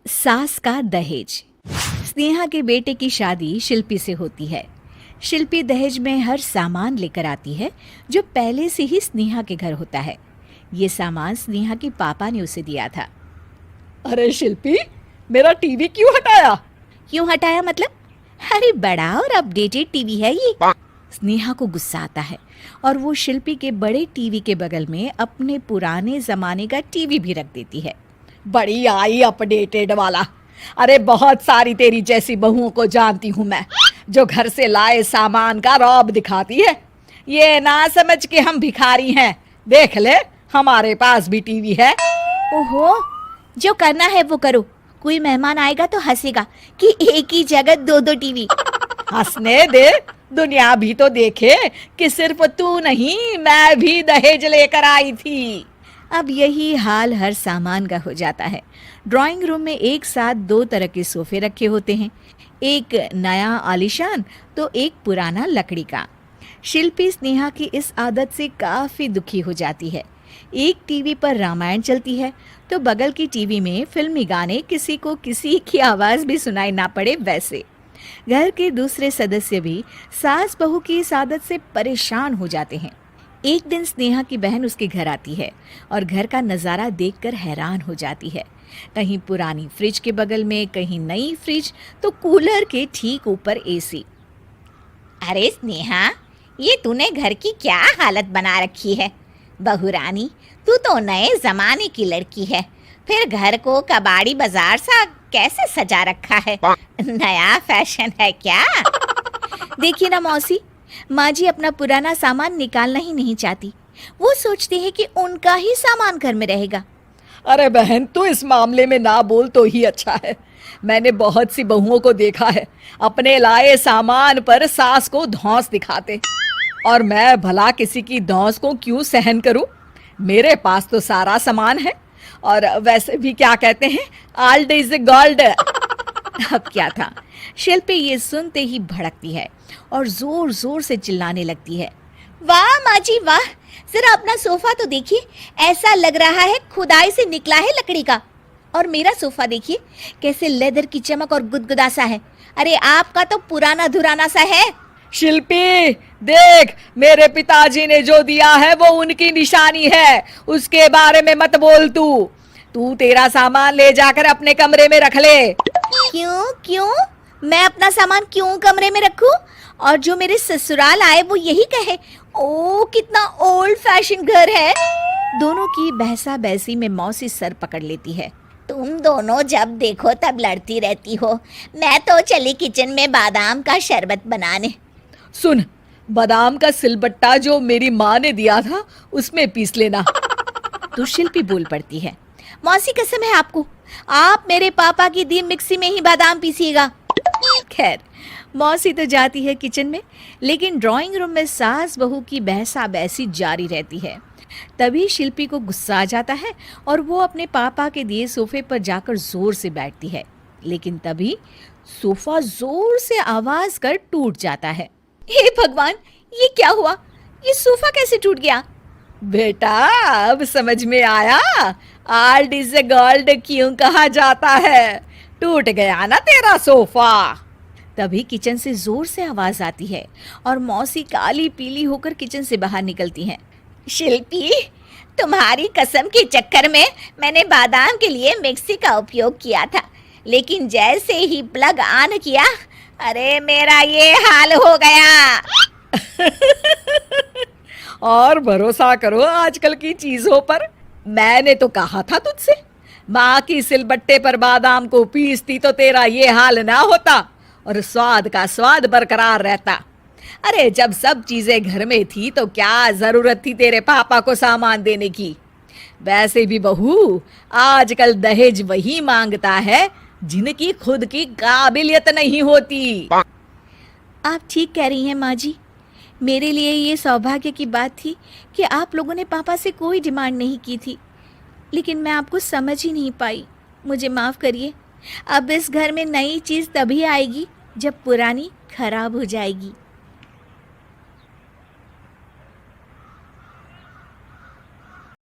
सास का दहेज। स्नेहा के बेटे की शादी शिल्पी से होती है। शिल्पी दहेज में हर सामान लेकर आती है जो पहले से ही स्नेहा के घर होता है। ये सामान स्नेहा के पापा ने उसे दिया था। अरे शिल्पी, मेरा टीवी क्यों हटाया? क्यों हटाया मतलब? अरे बड़ा और अपडेटेड टीवी है ये। स्नेहा को गुस्सा आता है और वो शिल्पी के बड़े टीवी के बगल में अपने पुराने जमाने का टीवी भी रख देती है। बड़ी आई अपडेटेड वाला। अरे बहुत सारी तेरी जैसी बहुओं को जानती हूँ मैं, जो घर से लाए सामान का रौब दिखाती है। ये ना समझ के हम भिखारी हैं। देख ले, हमारे पास भी टीवी है। ओहो, जो करना है वो करो। कोई मेहमान आएगा तो हंसेगा कि एक ही जगह दो दो टीवी। हंसने दे, दुनिया भी तो देखे कि सिर्फ तू नहीं, मैं भी दहेज लेकर आई थी। अब यही हाल हर सामान का हो जाता है। ड्राइंग रूम में एक साथ दो तरह के सोफे रखे होते हैं, एक नया आलीशान तो एक पुराना लकड़ी का। शिल्पी स्नेहा की इस आदत से काफी दुखी हो जाती है। एक टीवी पर रामायण चलती है तो बगल की टीवी में फिल्मी गाने, किसी को किसी की आवाज भी सुनाई ना पड़े वैसे। घर के दूसरे सदस्य भी सास बहू की इस आदत से परेशान हो जाते हैं। एक दिन स्नेहा की बहन उसके घर आती है और घर का नज़ारा देखकर हैरान हो जाती है। कहीं पुरानी फ्रिज के बगल में, कहीं नई फ्रिज, तो कूलर के ठीक ऊपर एसी। अरे स्नेहा, ये तूने घर की क्या हालत बना रखी है? बहू रानी, तू तो नए जमाने की लड़की है, फिर घर को कबाड़ी बाजार सा कैसे सजा रखा है? नया फैशन है क्या? देखिए ना मौसी, माँ जी अपना पुराना सामान निकालना ही नहीं चाहती। वो सोचती है कि उनका ही सामान घर में रहेगा। अरे बहन, तू इस मामले में ना बोल तो ही अच्छा है। मैंने बहुत सी बहुओं को देखा है अपने लाए सामान पर सास को धौंस दिखाते, और मैं भला किसी की धौंस को क्यों सहन करूं? मेरे पास तो सारा सामान है, और वैसे भी क्या कहते हैं, ओल्ड इज गोल्ड। अब क्या था, शिल्पी ये सुनते ही भड़कती है और जोर जोर से चिल्लाने लगती है। वाह माँ जी वाह, जरा अपना सोफा तो देखिए, ऐसा लग रहा है खुदाई से निकला है लकड़ी का। और मेरा सोफा देखिए कैसे लेदर की चमक और गुदगुदा सा है। अरे आपका तो पुराना धुराना सा है। शिल्पी देख, मेरे पिताजी ने जो दिया है वो उनकी निशानी है, उसके बारे में मत बोल। तू तेरा सामान ले जाकर अपने कमरे में रख ले। क्यों क्यों? मैं अपना सामान क्यों कमरे में रखूं? और जो मेरे ससुराल आए वो यही कहे, ओ कितना ओल्ड फैशन घर है। दोनों की बहसा बहसी में मौसी सर पकड़ लेती है। तुम दोनों जब देखो तब लड़ती रहती हो। मैं तो चली किचन में बादाम का शरबत बनाने। सुन, बादाम का सिलबट्टा जो मेरी माँ ने दिया था उसमें पीस लेना। तो शिल्पी बोल पड़ती है, मौसी कसम है आपको, आप मेरे पापा की दी मिक्सी में ही बादाम पीसिएगा। खैर, मौसी तो जाती है किचन में, लेकिन ड्राइंग रूम में सास बहू की बहसा बहसी जारी रहती है। तभी शिल्पी को गुस्सा आ जाता है और वो अपने पापा के दिए सोफे पर जाकर जोर से बैठती है, लेकिन तभी सोफा जोर से आवाज कर टूट जाता है। हे भगवान, ये क्या हुआ? ये सोफा कैसे टूट गया? बेटा, अब समझ में आया ओल्ड इज गोल्ड क्यों कहा जाता है। टूट गया ना तेरा सोफा। तभी किचन से जोर से आवाज आती है और मौसी काली पीली होकर किचन से बाहर निकलती हैं। शिल्पी, तुम्हारी कसम के चक्कर में मैंने बादाम के लिए मिक्सी का उपयोग किया था, लेकिन जैसे ही प्लग ऑन किया, अरे मेरा ये हाल हो गया। और भरोसा करो आजकल की चीजों पर। मैंने तो कहा था तुझसे, माँ की सिलबट्टे पर बादाम को पीसती तो तेरा ये हाल ना होता और स्वाद का स्वाद बरकरार रहता। अरे जब सब चीजें घर में थी तो क्या जरूरत थी तेरे पापा को सामान देने की? वैसे भी बहू, आजकल दहेज वही मांगता है जिनकी खुद की काबिलियत नहीं होती। आप ठीक कह रही हैं माँ जी। मेरे लिए ये सौभाग्य की बात थी कि आप लोगों ने पापा से कोई डिमांड नहीं की थी, लेकिन मैं आपको समझ ही नहीं पाई। मुझे माफ़ करिए। अब इस घर में नई चीज़ तभी आएगी जब पुरानी खराब हो जाएगी।